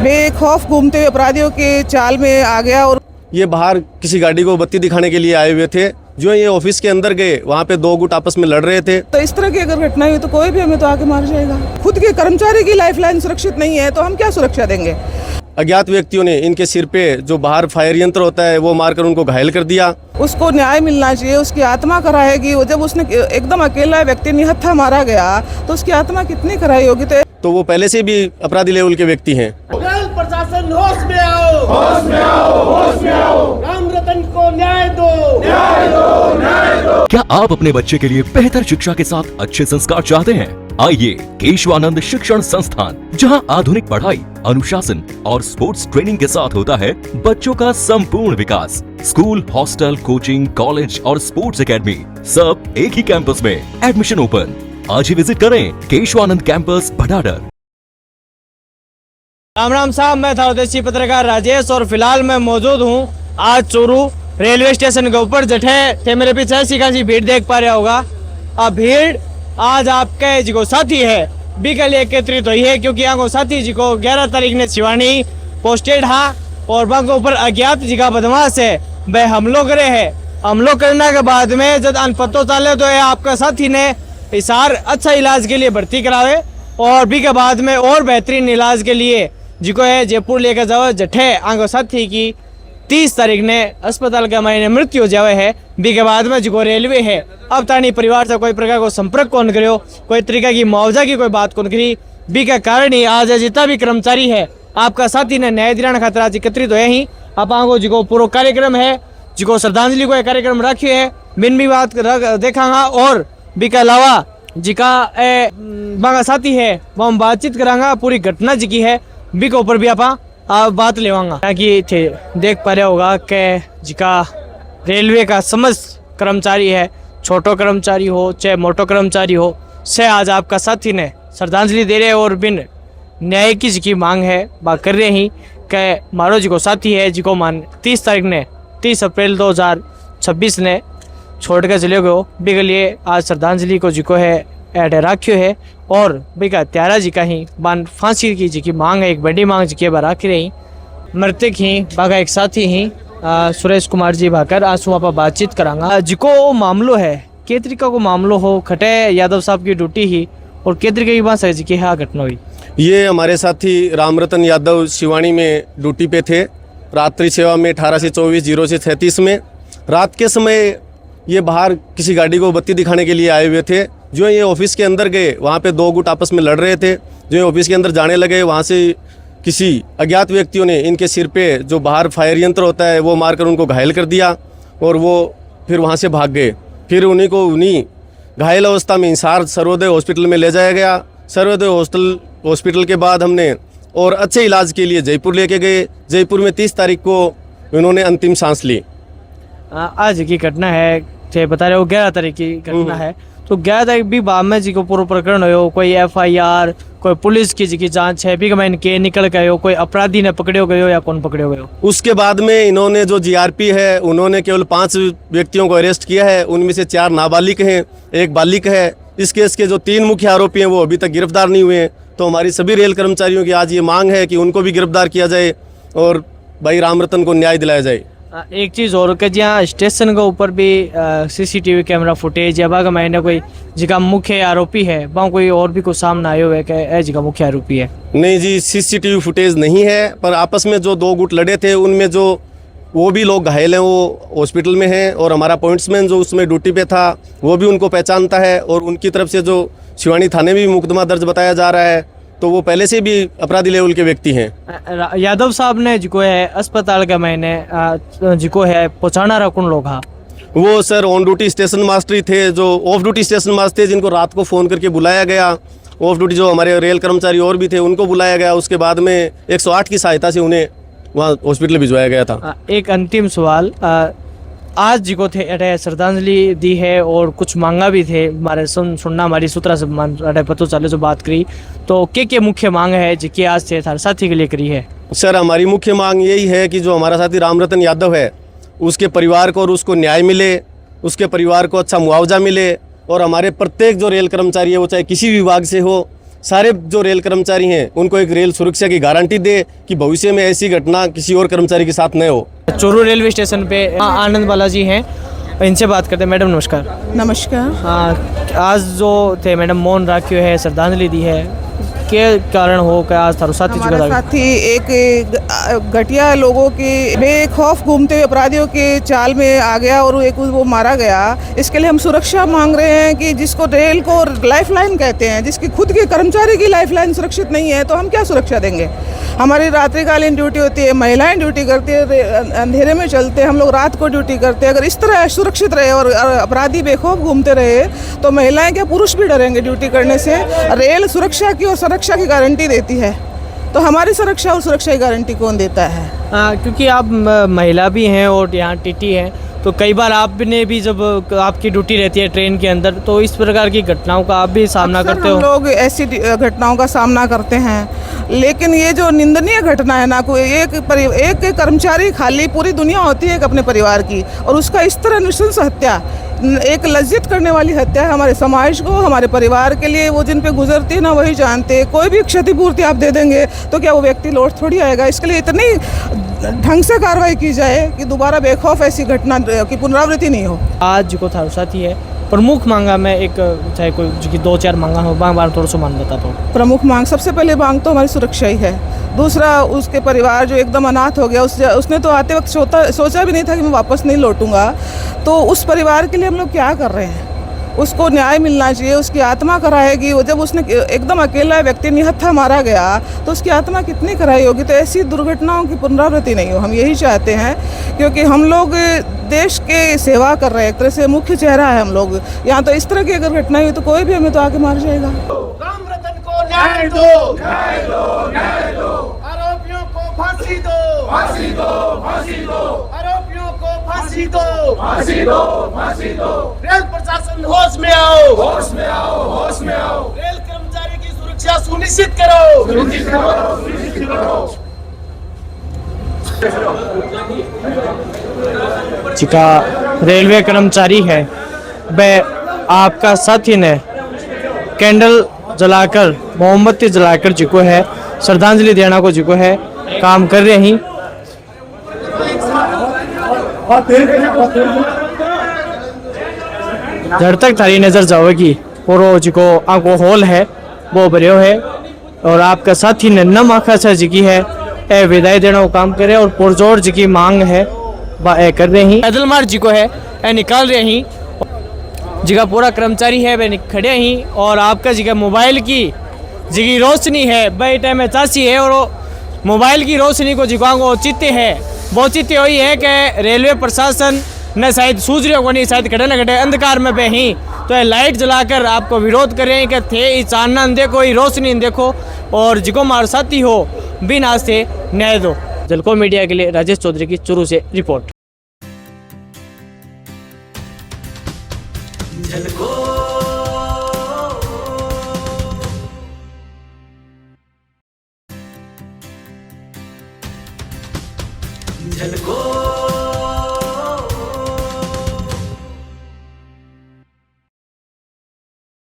बेखौफ घूमते हुए अपराधियों के चाल में आ गया और ये बाहर किसी गाड़ी को बत्ती दिखाने के लिए आए हुए थे। जो ये ऑफिस के अंदर गए, वहाँ पे दो गुट आपस में लड़ रहे थे। तो इस तरह की अगर घटना हुई तो कोई भी हमें तो आके मार जाएगा। खुद के कर्मचारी की लाइफलाइन सुरक्षित नहीं है तो हम क्या सुरक्षा देंगे। अज्ञात व्यक्तियों ने इनके सिर पे जो बाहर फायर यंत्र होता है वो मारकर उनको घायल कर दिया। उसको न्याय मिलना चाहिए, उसकी आत्मा कराएगी। वो जब उसने एकदम अकेला व्यक्ति निहत्था मारा गया तो उसकी आत्मा कितनी कराई होगी। तो वो पहले से भी अपराधी लेवल के व्यक्ति हैं। प्रशासन होश में आओ, होश में आओ, होश में आओ। राम रतन को न्याय दो, न्याय दो, न्याय दो। क्या आप अपने बच्चे के लिए बेहतर शिक्षा के साथ अच्छे संस्कार चाहते हैं? आइए केशवानंद शिक्षण संस्थान, जहां आधुनिक पढ़ाई, अनुशासन और स्पोर्ट्स ट्रेनिंग के साथ होता है बच्चों का संपूर्ण विकास। स्कूल, हॉस्टल, कोचिंग, कॉलेज और स्पोर्ट्स एकेडमी सब एक ही कैंपस में। Admission open. आज ही विजिट करें केशवानंद कैंपस भटाडर। राम राम साहब, मैं था उद्देश्य पत्रकार राजेश और फिलहाल मैं मौजूद हूँ आज चूरू रेलवे स्टेशन के ऊपर। जठे थे मेरे पीछे ऐसी खासी भीड़ देख पा रहे होगा। अब भीड़ आज आपके जी को साथी है बी के लिए एकत्रित हुई है, क्योंकि यहाँ को साथी जी को 11 तारीख ने शिवानी पोस्टेड हा और वहाँ के ऊपर अज्ञात जी का बदमाश है वह हमलो करे है। हमलो करने के बाद में जब अन पतो चले तो ये आपका साथी ने इसार अच्छा इलाज के लिए भर्ती करावे और बी के बाद में और बेहतरीन इलाज के लिए जिको है जयपुर लेकर जाओ। जठे आंगो साथी की 30 तारीख ने अस्पताल के महीने मृत्यु हो जावे है। बी के बाद में जिको रेलवे है अब तानी परिवार से कोई प्रकार को संपर्क कौन करो, कोई तरीका की मुआवजा की कोई बात कौन करी। बी के कारण ही आज जितना भी कर्मचारी है आपका साथी ने न्याय दिलाने खातिर आज एकत्रित हुए ही। आप आंगो जिको पूरा कार्यक्रम है जिको श्रद्धांजलि को कार्यक्रम रखे है बिन भी बात देखांगा और बी के अलावा जिका बागा साथी है वो हम बातचीत करांगा पूरी घटना जी की है बी के ऊपर भी आप बात लेवांगा। ताकि थे देख पा रहे होगा कि जिका रेलवे का समस्त कर्मचारी है, छोटो कर्मचारी हो चाहे मोटो कर्मचारी हो, से आज आपका साथी ने श्रद्धांजलि दे रहे और बिन न्याय की जिकी मांग है बात कर रहे ही कि मारो जिको साथी है जिको मान 30 तारीख ने 30 अप्रैल 2026 ने छोड़ कर चले गए बी के लिए आज श्रद्धांजलि को जिको है ऐड राख्यो है और बी का त्यारा जी का ही बान फांसी की जी की मांग है, एक बड़ी मांग जी के बार राखी रही। मृतक ही बागा एक साथी ही सुरेश कुमार जी भाकर आंसू आप बातचीत करांगा। जिको मामलो है के तरीका को मामलो हो खटे यादव साहब की ड्यूटी ही और के तरीके की बात है जी की हाँ घटना हुई। ये हमारे साथी राम रतन यादव शिवानी में ड्यूटी पे थे रात्रि सेवा में 18 से 24, 0 से 36 में। रात के समय ये बाहर किसी गाड़ी को बत्ती दिखाने के लिए आए हुए थे। जो ये ऑफिस के अंदर गए, वहाँ पे दो गुट आपस में लड़ रहे थे। जो ये ऑफिस के अंदर जाने लगे, वहाँ से किसी अज्ञात व्यक्तियों ने इनके सिर पे जो बाहर फायर यंत्र होता है वो मारकर उनको घायल कर दिया और वो फिर वहाँ से भाग गए। फिर उन्हीं घायल अवस्था में हिसार सर्वोदय हॉस्पिटल में ले जाया गया। सर्वोदय हॉस्पिटल के बाद हमने और अच्छे इलाज के लिए जयपुर लेके गए। जयपुर में 30 तारीख को उन्होंने अंतिम सांस ली। आज की घटना है थे बता रहे हो 11 तारीख की घटना है, तो 11 तारीख भी बाद में जी को पूरा प्रकरण हो, कोई FIR, कोई पुलिस की जी की जांच है भी मैं के निकल गए हो, कोई अपराधी ने पकड़े गए हो या कौन पकड़े गए हो। उसके बाद में इन्होंने जो GRP है उन्होंने केवल 5 व्यक्तियों को अरेस्ट किया है। उनमें से 4 नाबालिग हैं, 1 बालिग है। इस केस के जो 3 मुख्य आरोपी हैं वो अभी तक गिरफ्तार नहीं हुए हैं। तो हमारी सभी रेल कर्मचारियों की आज ये मांग है कि उनको भी गिरफ्तार किया जाए और भाई राम रतन को न्याय दिलाया जाए। एक चीज़ और कि जहाँ स्टेशन के ऊपर भी CCTV कैमरा फुटेज या बागा मैंने कोई जिका मुख्य आरोपी है वहाँ कोई और भी कुछ सामने आयो है कि जिका मुख्य आरोपी है। नहीं जी, CCTV फुटेज नहीं है, पर आपस में जो 2 गुट लड़े थे उनमें जो वो भी लोग घायल हैं वो हॉस्पिटल में हैं और हमारा पॉइंट्समैन जो उसमें ड्यूटी पे था वो भी उनको पहचानता है और उनकी तरफ से जो शिवानी थाने में भी मुकदमा दर्ज बताया जा रहा है, तो वो पहले से भी अपराधी लेवल के व्यक्ति हैं। यादव साहब ने जिको है अस्पताल के महीने जिको है पहुँचाना रखुन लोग हाँ वो sir on duty station master ही थे। जो ऑफ ड्यूटी स्टेशन मास्टर थे जिनको रात को फ़ोन करके बुलाया गया, ऑफ ड्यूटी जो हमारे रेल कर्मचारी और भी थे उनको बुलाया गया। उसके बाद में 108 की सहायता से उन्हें वहाँ हॉस्पिटल भिजवाया गया था। एक अंतिम सवाल, आज जिको थे अटे श्रद्धांजलि दी है और कुछ मांगा भी थे हमारे सुनना हमारी सूत्रा से अटे पतो चले जो बात करी, तो के मुख्य मांग है जिसकी आज से थारे साथी के लिए करी है। सर हमारी मुख्य मांग यही है कि जो हमारा साथी राम रतन यादव है उसके परिवार को और उसको न्याय मिले, उसके परिवार को अच्छा मुआवजा मिले और हमारे प्रत्येक जो रेल कर्मचारी है वो चाहे किसी विभाग से हो सारे जो रेल कर्मचारी हैं उनको एक रेल सुरक्षा की गारंटी दे कि भविष्य में ऐसी घटना किसी और कर्मचारी के साथ न हो। चूरू रेलवे स्टेशन पे आनंद बालाजी हैं, इनसे बात करते हैं। मैडम नमस्कार। नमस्कार। आज जो थे मैडम मौन राख्यो है, श्रद्धांजलि दी है, के कारण हो क्या आज थारो साथी हमारा साथी एक घटिया लोगों के बेखौफ घूमते हुए अपराधियों के चाल में आ गया और एक वो मारा गया। इसके लिए हम सुरक्षा मांग रहे हैं कि जिसको रेल को लाइफलाइन कहते हैं, जिसकी खुद के कर्मचारी की लाइफलाइन सुरक्षित नहीं है तो हम क्या सुरक्षा देंगे। हमारी रात्रिकालीन ड्यूटी होती है, महिलाएं ड्यूटी करती है, अंधेरे में चलते हैं, हम लोग रात को ड्यूटी करते हैं। अगर इस तरह सुरक्षित रहे और अपराधी बेखौफ घूमते रहे तो महिलाएं क्या पुरुष भी डरेंगे ड्यूटी करने से। रेल सुरक्षा की और सुरक्षा की गारंटी देती है, तो हमारी सुरक्षा और सुरक्षा की गारंटी कौन देता है। क्योंकि आप महिला भी हैं और यहाँ टीटी हैं, तो कई बार आपने भी जब आपकी ड्यूटी रहती है ट्रेन के अंदर तो इस प्रकार की घटनाओं का आप भी सामना करते हो। हम लोग ऐसी घटनाओं का सामना करते हैं, लेकिन ये जो निंदनीय घटना है ना, कोई एक कर्मचारी खाली पूरी दुनिया होती है एक अपने परिवार की, और उसका इस तरह नृशंस हत्या एक लज्जित करने वाली हत्या है। हमारे समाज को, हमारे परिवार के लिए वो जिन पे गुजरती है ना वही जानते हैं। कोई भी क्षतिपूर्ति आप दे देंगे तो क्या वो व्यक्ति लौट थोड़ी आएगा। इसके लिए इतनी ढंग से कार्रवाई की जाए कि दोबारा बेखौफ ऐसी घटना की पुनरावृत्ति नहीं हो। आज जो थारो साथी है प्रमुख मांगा में एक चाहे कोई जो कि 2-4 मांगा हो, बार थोड़ा सा मान बताता हूँ। प्रमुख मांग, सबसे पहले मांग तो हमारी सुरक्षा ही है। दूसरा, उसके परिवार जो एकदम अनाथ हो गया, उसने तो आते वक्त सोचा भी नहीं था कि मैं वापस नहीं लौटूंगा, तो उस परिवार के लिए हम लोग क्या कर रहे हैं। उसको न्याय मिलना चाहिए, उसकी आत्मा कराएगी। वो जब उसने एकदम अकेला व्यक्ति निहत्था मारा गया तो उसकी आत्मा कितनी कराई होगी। तो ऐसी दुर्घटनाओं की पुनरावृत्ति नहीं हो, हम यही चाहते हैं, क्योंकि हम लोग देश के सेवा कर रहे हैं, एक तरह से मुख्य चेहरा है हम लोग। यहाँ तो इस तरह की अगर घटना हुई तो कोई भी हमें तो आके मार जाएगा। राम रतन को न्याय दो, न्याय दो, न्याय दो। आरोपियों को फांसी दो, फांसी दो, फांसी दो। आरोपियों को फांसी दो, फांसी दो, फांसी दो। रेल प्रशासन होश में आओ, होश में आओ, होश में आओ। रेल कर्मचारी की सुरक्षा सुनिश्चित करो, सुनिश्चित करो, सुनिश्चित करो। जिका रेलवे कर्मचारी है वह आपका साथी ने कैंडल जलाकर, मोमबत्ती जलाकर जिको है श्रद्धांजलि देना को जिको है काम कर रहे ही। जड़ तक थारी नजर जाओगी और वो जिको आंखों होल है वो भरियो है, और आपका साथी ने नम आखा से जिकी है ए विदाई देना को काम करे और पुरजोर जी की मांग है वह कर रहे ही। पैदल मार्च जी को है ए निकाल रहे ही, जी का पूरा कर्मचारी है वह खड़े ही, और आपका जी का मोबाइल की जी की रोशनी है वह टाइम में चासी है, और मोबाइल की रोशनी को जिको वो चित्ते है, वो चित्ते हुई है कि रेलवे प्रशासन न शायद सूझ रहे को नहीं, शायद खड़े न खड़े अंधकार में ही तो ये लाइट जलाकर आपको विरोध करें कि थे चानना देखो, ये रोशनी देखो, और जिको मार साथी हो बिना से न्याय दो। जलको मीडिया के लिए राजेश चौधरी की चूरू से रिपोर्ट। झलको